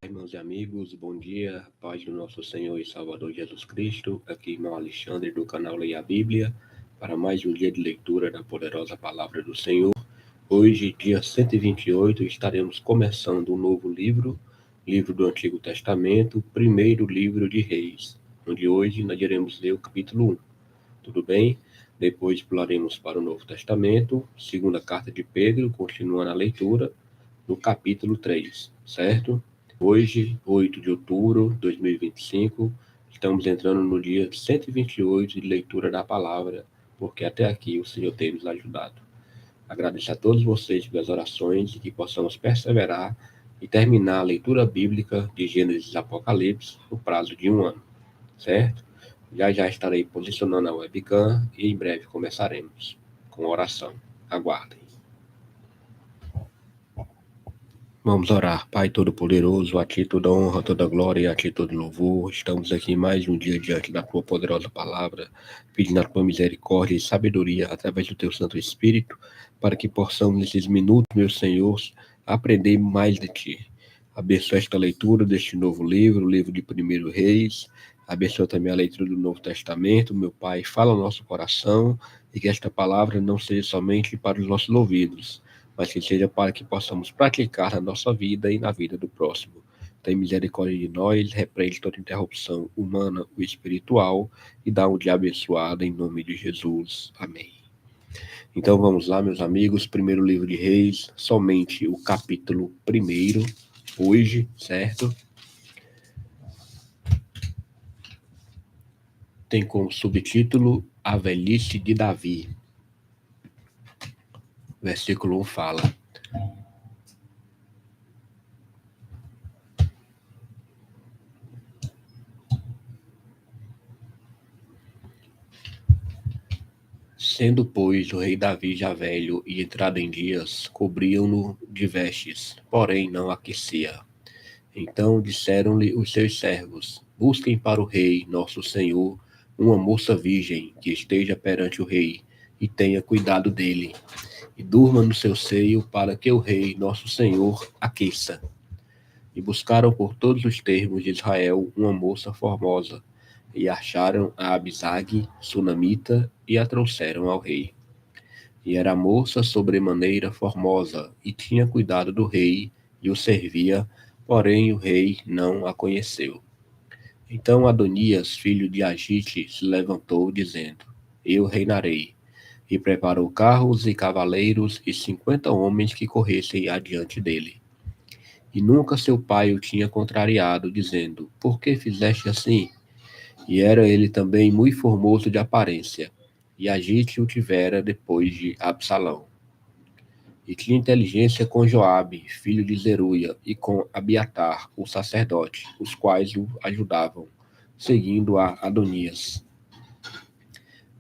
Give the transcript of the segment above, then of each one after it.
Irmãos e amigos, bom dia, paz do nosso Senhor e Salvador Jesus Cristo. Aqui, irmão Alexandre, do canal Leia a Bíblia, para mais um dia de leitura da poderosa palavra do Senhor. Hoje, dia 128, estaremos começando um novo livro do Antigo Testamento, primeiro livro de Reis, onde hoje nós iremos ler o capítulo 1. Tudo bem? Depois pularemos para o Novo Testamento, segunda carta de Pedro, continuando a leitura, no capítulo 3, certo? Hoje, 8 de outubro de 2025, estamos entrando no dia 128 de leitura da palavra, porque até aqui o Senhor tem nos ajudado. Agradeço a todos vocês pelas orações e que possamos perseverar e terminar a leitura bíblica de Gênesis e Apocalipse no prazo de um ano, certo? Já estarei posicionando a webcam e em breve começaremos com a oração. Aguardem. Vamos orar. Pai Todo-Poderoso, a Ti toda honra, toda glória e a Ti todo louvor. Estamos aqui mais um dia diante da Tua poderosa palavra, pedindo a Tua misericórdia e sabedoria através do Teu Santo Espírito, para que possamos nesses minutos, meu Senhor, aprender mais de Ti. Abençoa esta leitura deste novo livro, o livro de 1 Reis. Abençoa também a leitura do Novo Testamento, meu Pai. Fala ao nosso coração e que esta palavra não seja somente para os nossos ouvidos, mas que seja para que possamos praticar na nossa vida e na vida do próximo. Tem misericórdia de nós, repreende toda interrupção humana ou espiritual e dá um dia abençoado em nome de Jesus. Amém. Então vamos lá, meus amigos, primeiro livro de Reis, somente o capítulo 1, hoje, certo? Tem como subtítulo A Velhice de Davi. Versículo 1 fala: Sendo, pois, o rei Davi já velho e entrado em dias, cobriam-no de vestes, porém não aquecia. Então disseram-lhe os seus servos: Busquem para o rei, nosso senhor, uma moça virgem, que esteja perante o rei, e tenha cuidado dele, e durma no seu seio, para que o rei, nosso senhor, aqueça. E buscaram por todos os termos de Israel uma moça formosa, e acharam a Abisag, sunamita, e a trouxeram ao rei. E era a moça sobremaneira formosa, e tinha cuidado do rei, e o servia, porém o rei não a conheceu. Então Adonias, filho de Agite, se levantou, dizendo: Eu reinarei. E preparou carros e cavaleiros e 50 homens que corressem adiante dele. E nunca seu pai o tinha contrariado, dizendo: Por que fizeste assim? E era ele também muito formoso de aparência, e Agite o tivera depois de Absalão. E tinha inteligência com Joabe, filho de Zeruia, e com Abiatar, o sacerdote, os quais o ajudavam, seguindo a Adonias.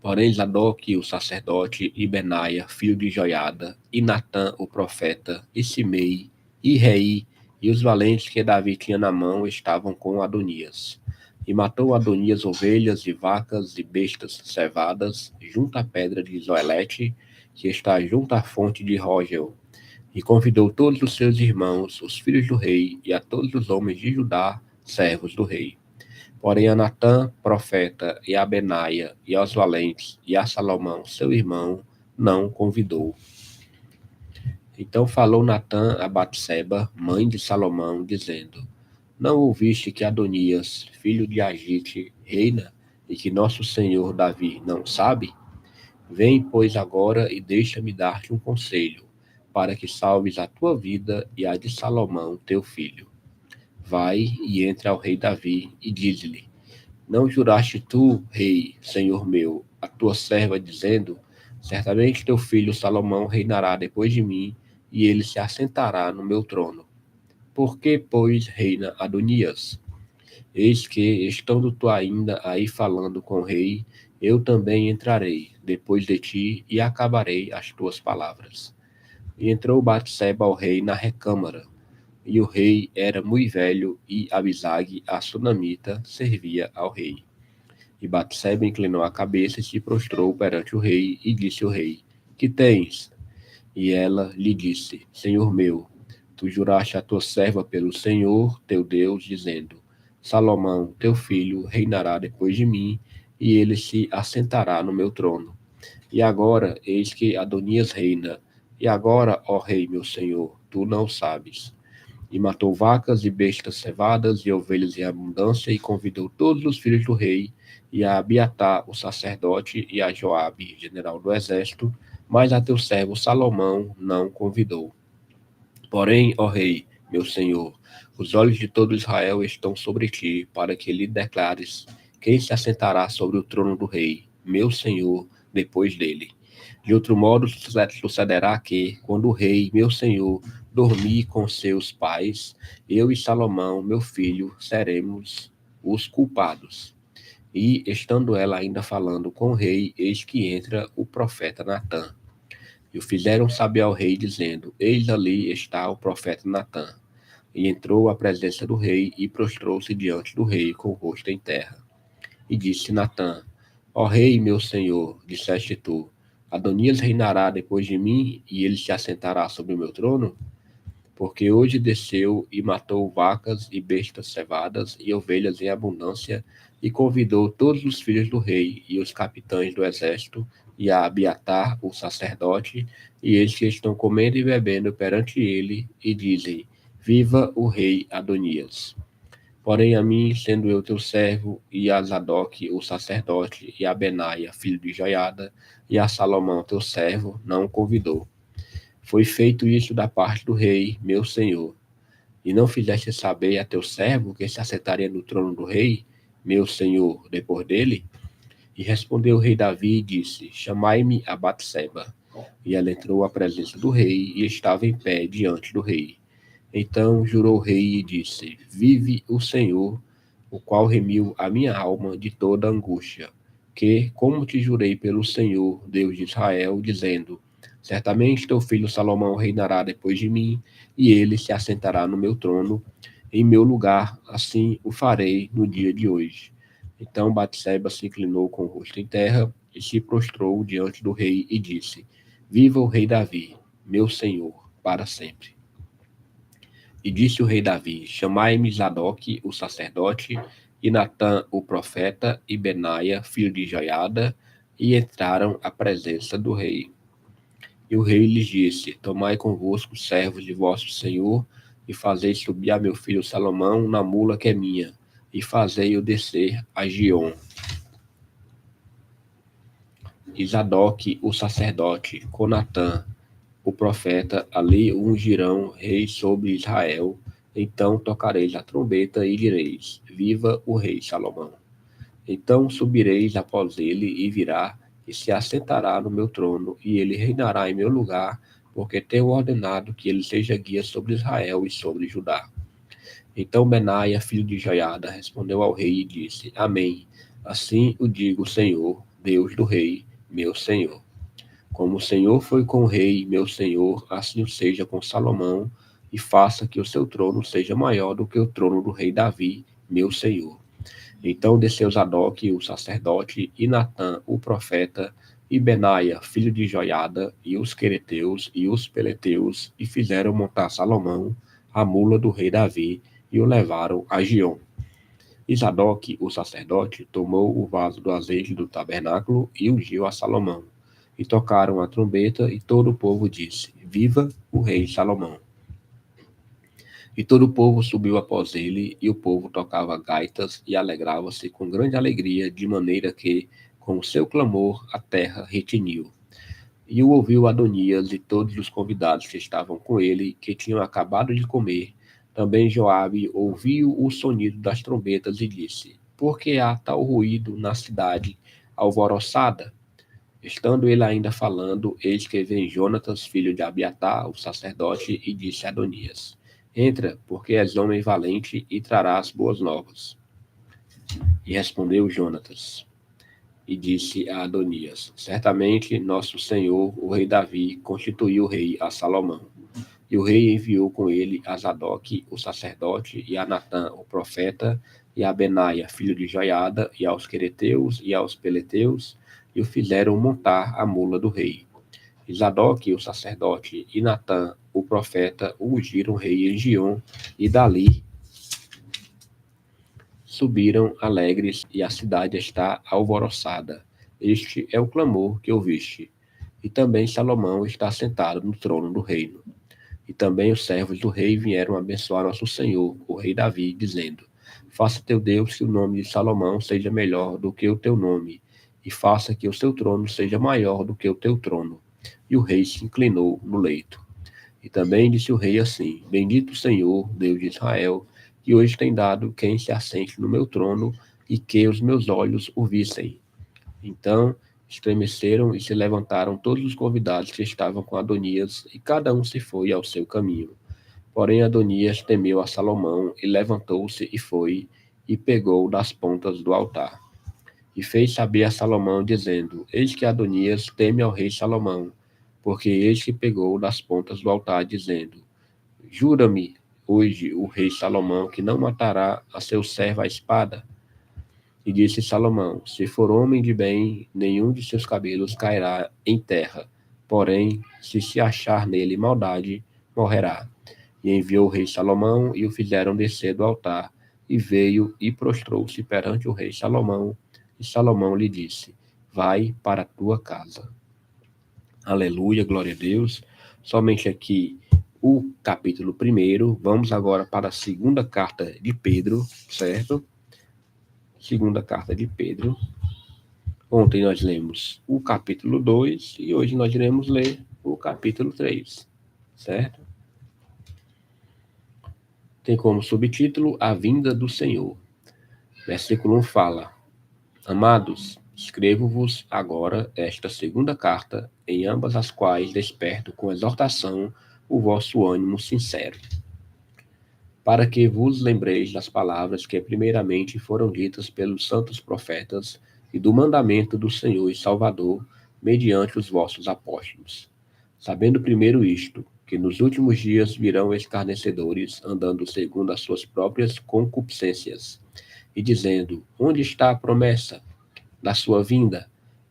Porém Zadok, o sacerdote, e Benaia, filho de Joiada, e Natã, o profeta, e Simei, e Rei, e os valentes que Davi tinha na mão estavam com Adonias. E matou Adonias ovelhas e vacas e bestas cevadas, junto à pedra de Zoelete, que está junto à fonte de Rogel. E convidou todos os seus irmãos, os filhos do rei, e a todos os homens de Judá, servos do rei. Porém a Natã, profeta, e a Benaia, e aos valentes, e a Salomão, seu irmão, não convidou. Então falou Natã a Batseba, mãe de Salomão, dizendo: Não ouviste que Adonias, filho de Agite, reina, e que nosso senhor Davi não sabe? Vem, pois, agora e deixa-me dar-te um conselho, para que salves a tua vida e a de Salomão, teu filho. Vai e entra ao rei Davi e diz-lhe: Não juraste tu, rei, senhor meu, a tua serva, dizendo: Certamente teu filho Salomão reinará depois de mim, e ele se assentará no meu trono. Por que, pois, reina Adonias? Eis que, estando tu ainda aí falando com o rei, eu também entrarei depois de ti e acabarei as tuas palavras. E entrou Batseba ao rei na recâmara, e o rei era muito velho, e Abisag, a sunamita, servia ao rei. E Batseba inclinou a cabeça e se prostrou perante o rei, e disse ao rei: Que tens? E ela lhe disse: Senhor meu, Tu juraste a tua serva pelo Senhor, teu Deus, dizendo: Salomão, teu filho, reinará depois de mim, e ele se assentará no meu trono. E agora, eis que Adonias reina. E agora, ó rei, meu senhor, tu não sabes. E matou vacas e bestas cevadas e ovelhas em abundância, e convidou todos os filhos do rei, e a Abiatar, o sacerdote, e a Joabe, general do exército, mas a teu servo Salomão não convidou. Porém, ó rei, meu senhor, os olhos de todo Israel estão sobre ti, para que lhe declares quem se assentará sobre o trono do rei, meu senhor, depois dele. De outro modo, sucederá que, quando o rei, meu senhor, dormir com seus pais, eu e Salomão, meu filho, seremos os culpados. E, estando ela ainda falando com o rei, eis que entra o profeta Natã. E o fizeram saber ao rei, dizendo: Eis ali está o profeta Natã. E entrou à presença do rei e prostrou-se diante do rei com o rosto em terra. E disse Natã: Ó rei, meu senhor, disseste tu, Adonias reinará depois de mim, e ele se assentará sobre o meu trono? Porque hoje desceu e matou vacas e bestas cevadas e ovelhas em abundância, e convidou todos os filhos do rei e os capitães do exército, e a Abiatar, o sacerdote, e eles que estão comendo e bebendo perante ele, e dizem: Viva o rei Adonias. Porém, a mim, sendo eu teu servo, e a Zadok, o sacerdote, e a Benaia, filho de Joiada, e a Salomão, teu servo, não o convidou. Foi feito isso da parte do rei, meu senhor. E não fizeste saber a teu servo que se assentaria no trono do rei, meu senhor, depois dele? E respondeu o rei Davi e disse: Chamai-me a Batseba. E ela entrou à presença do rei e estava em pé diante do rei. Então jurou o rei e disse: Vive o Senhor, o qual remiu a minha alma de toda angústia, que, como te jurei pelo Senhor, Deus de Israel, dizendo: Certamente teu filho Salomão reinará depois de mim, e ele se assentará no meu trono, em meu lugar, assim o farei no dia de hoje. Então Batseba se inclinou com o rosto em terra e se prostrou diante do rei e disse: Viva o rei Davi, meu senhor, para sempre. E disse o rei Davi: Chamai-me Zadok, o sacerdote, e Natã, o profeta, e Benaia, filho de Joiada, e entraram à presença do rei. E o rei lhes disse: Tomai convosco servos de vosso senhor, e fazei subir a meu filho Salomão na mula que é minha, e fazei-o descer a Gion. E Zadok, o sacerdote, com Natã, o profeta, ali ungirão rei sobre Israel. Então tocareis a trombeta e direis: Viva o rei Salomão. Então subireis após ele e virá e se assentará no meu trono, e ele reinará em meu lugar, porque tenho ordenado que ele seja guia sobre Israel e sobre Judá. Então Benaia, filho de Joiada, respondeu ao rei e disse: Amém. Assim o digo, Senhor, Deus do rei, meu senhor. Como o Senhor foi com o rei, meu senhor, assim seja com Salomão, e faça que o seu trono seja maior do que o trono do rei Davi, meu senhor. Então desceu Zadok, o sacerdote, e Natã, o profeta, e Benaia, filho de Joiada, e os quereteus e os peleteus, e fizeram montar Salomão, a mula do rei Davi, e o levaram a Gion. E Zadok, o sacerdote, tomou o vaso do azeite do tabernáculo e ungiu a Salomão. E tocaram a trombeta, e todo o povo disse: Viva o rei Salomão! E todo o povo subiu após ele, e o povo tocava gaitas e alegrava-se com grande alegria, de maneira que, com o seu clamor, a terra retiniu. E o ouviu Adonias e todos os convidados que estavam com ele, que tinham acabado de comer. Também Joabe ouviu o sonido das trombetas e disse: Por que há tal ruído na cidade alvoroçada? Estando ele ainda falando, eis que vem Jonatas, filho de Abiatar, o sacerdote, e disse a Adonias: Entra, porque és homem valente e trarás boas novas. E respondeu Jonatas, e disse a Adonias: Certamente nosso senhor, o rei Davi, constituiu rei a Salomão. E o rei enviou com ele a Zadok, o sacerdote, e a Natã, o profeta, e a Benaia, filho de Joiada, e aos quereteus e aos peleteus, e o fizeram montar a mula do rei. E Zadok, o sacerdote, e Natã, o profeta, ungiram o rei em Giom, e dali subiram alegres, e a cidade está alvoroçada. Este é o clamor que ouviste. E também Salomão está sentado no trono do reino. E também os servos do rei vieram abençoar nosso senhor, o rei Davi, dizendo: Faça teu Deus que o nome de Salomão seja melhor do que o teu nome, e faça que o seu trono seja maior do que o teu trono. E o rei se inclinou no leito. E também disse o rei assim: Bendito o Senhor, Deus de Israel, que hoje tem dado quem se assente no meu trono, e que os meus olhos o vissem. Então estremeceram e se levantaram todos os convidados que estavam com Adonias, e cada um se foi ao seu caminho. Porém Adonias temeu a Salomão, e levantou-se e foi, e pegou das pontas do altar. E fez saber a Salomão, dizendo: Eis que Adonias teme ao rei Salomão, porque eis que pegou das pontas do altar, dizendo: Jura-me hoje o rei Salomão que não matará a seu servo à espada. E disse Salomão: Se for homem de bem, nenhum de seus cabelos cairá em terra. Porém, se achar nele maldade, morrerá. E enviou o rei Salomão, e o fizeram descer do altar. E veio e prostrou-se perante o rei Salomão. E Salomão lhe disse: Vai para a tua casa. Aleluia, glória a Deus. Somente aqui o capítulo 1. Vamos agora para a segunda carta de Pedro, certo? Segunda carta de Pedro. Ontem nós lemos o capítulo 2 e hoje nós iremos ler o capítulo 3, certo? Tem como subtítulo A Vinda do Senhor. Versículo 1 fala: Amados, escrevo-vos agora esta segunda carta, em ambas as quais desperto com exortação o vosso ânimo sincero, para que vos lembreis das palavras que primeiramente foram ditas pelos santos profetas e do mandamento do Senhor e Salvador, mediante os vossos apóstolos. Sabendo primeiro isto, que nos últimos dias virão escarnecedores, andando segundo as suas próprias concupiscências, e dizendo: Onde está a promessa da sua vinda?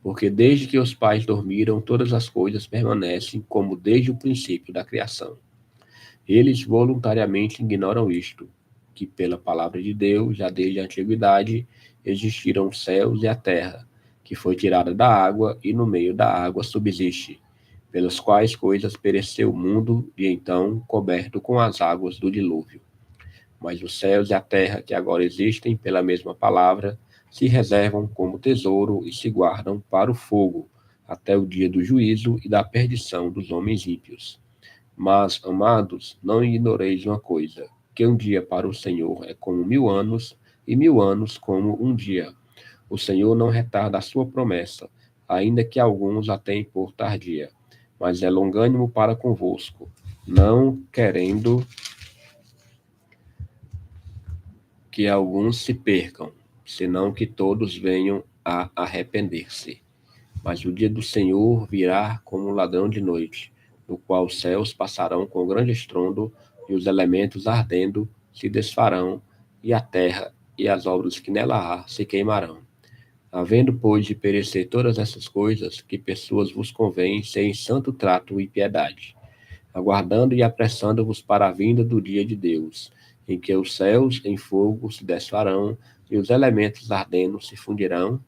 Porque desde que os pais dormiram, todas as coisas permanecem como desde o princípio da criação. Eles voluntariamente ignoram isto, que pela palavra de Deus, já desde a antiguidade, existiram os céus e a terra, que foi tirada da água e no meio da água subsiste, pelas quais coisas pereceu o mundo e então coberto com as águas do dilúvio. Mas os céus e a terra que agora existem pela mesma palavra se reservam como tesouro e se guardam para o fogo, até o dia do juízo e da perdição dos homens ímpios. Mas, amados, não ignoreis uma coisa, que um dia para o Senhor é como 1000 anos, e 1000 anos como um dia. O Senhor não retarda a sua promessa, ainda que alguns a tenham por tardia, mas é longânimo para convosco, não querendo que alguns se percam, senão que todos venham a arrepender-se. Mas o dia do Senhor virá como um ladrão de noite, no qual os céus passarão com grande estrondo, e os elementos ardendo se desfarão, e a terra e as obras que nela há se queimarão. Havendo, pois, de perecer todas essas coisas, que pessoas vos convém ser em santo trato e piedade, aguardando e apressando-vos para a vinda do dia de Deus, em que os céus em fogo se desfarão, e os elementos ardendo se fundirão.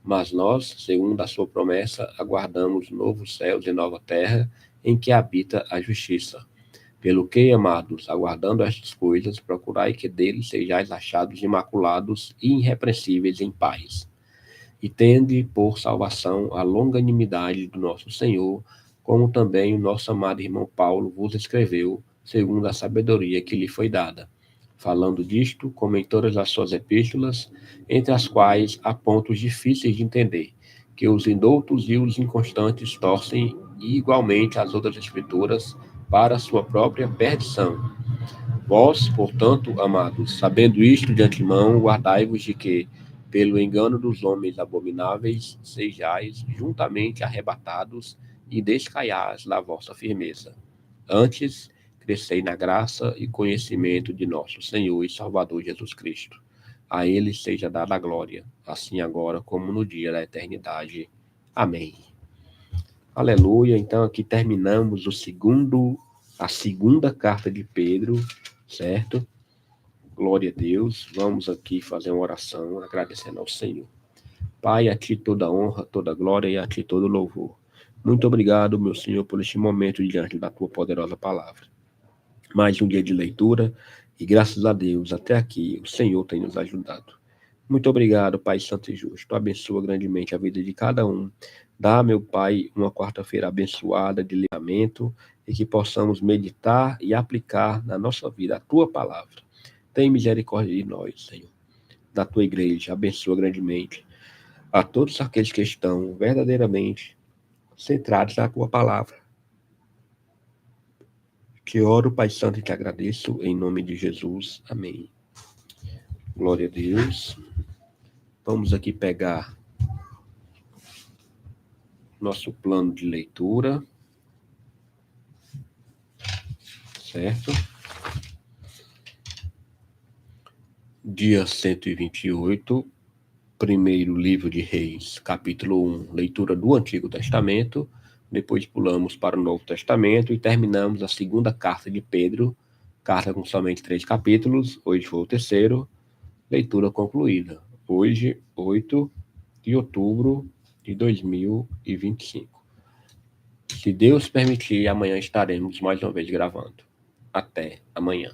Mas nós, segundo a sua promessa, aguardamos novos céus e nova terra, em que habita a justiça. Pelo que, amados, aguardando estas coisas, procurai que deles sejais achados imaculados e irrepreensíveis em paz. E tende por salvação a longanimidade do nosso Senhor, como também o nosso amado irmão Paulo vos escreveu, segundo a sabedoria que lhe foi dada, falando disto, como em todas as suas epístolas, entre as quais há pontos difíceis de entender, que os indoutos e os inconstantes torcem igualmente as outras escrituras para a sua própria perdição. Vós, portanto, amados, sabendo isto de antemão, guardai-vos de que, pelo engano dos homens abomináveis, sejais juntamente arrebatados e descaiais na vossa firmeza. Antes, crescei na graça e conhecimento de nosso Senhor e Salvador Jesus Cristo. A ele seja dada a glória, assim agora como no dia da eternidade. Amém. Aleluia. Então, aqui terminamos a segunda carta de Pedro, certo? Glória a Deus. Vamos aqui fazer uma oração agradecendo ao Senhor. Pai, a Ti toda honra, toda glória e a Ti todo louvor. Muito obrigado, meu Senhor, por este momento diante da Tua poderosa palavra. Mais um dia de leitura e graças a Deus, até aqui, o Senhor tem nos ajudado. Muito obrigado, Pai Santo e Justo. Abençoa grandemente a vida de cada um. Dá, meu Pai, uma quarta-feira abençoada de livramento e que possamos meditar e aplicar na nossa vida a Tua palavra. Tem misericórdia de nós, Senhor, da Tua igreja. Abençoa grandemente a todos aqueles que estão verdadeiramente centrados na Tua palavra. Te oro, Pai Santo, e te agradeço em nome de Jesus. Amém. Glória a Deus. Vamos aqui pegar nosso plano de leitura, certo? Dia 128, primeiro livro de Reis, capítulo 1, leitura do Antigo Testamento. Depois pulamos para o Novo Testamento e terminamos a segunda carta de Pedro, carta com somente 3 capítulos. Hoje foi o terceiro, leitura concluída. Hoje, 8 de outubro de 2025. Se Deus permitir, amanhã estaremos mais uma vez gravando. Até amanhã.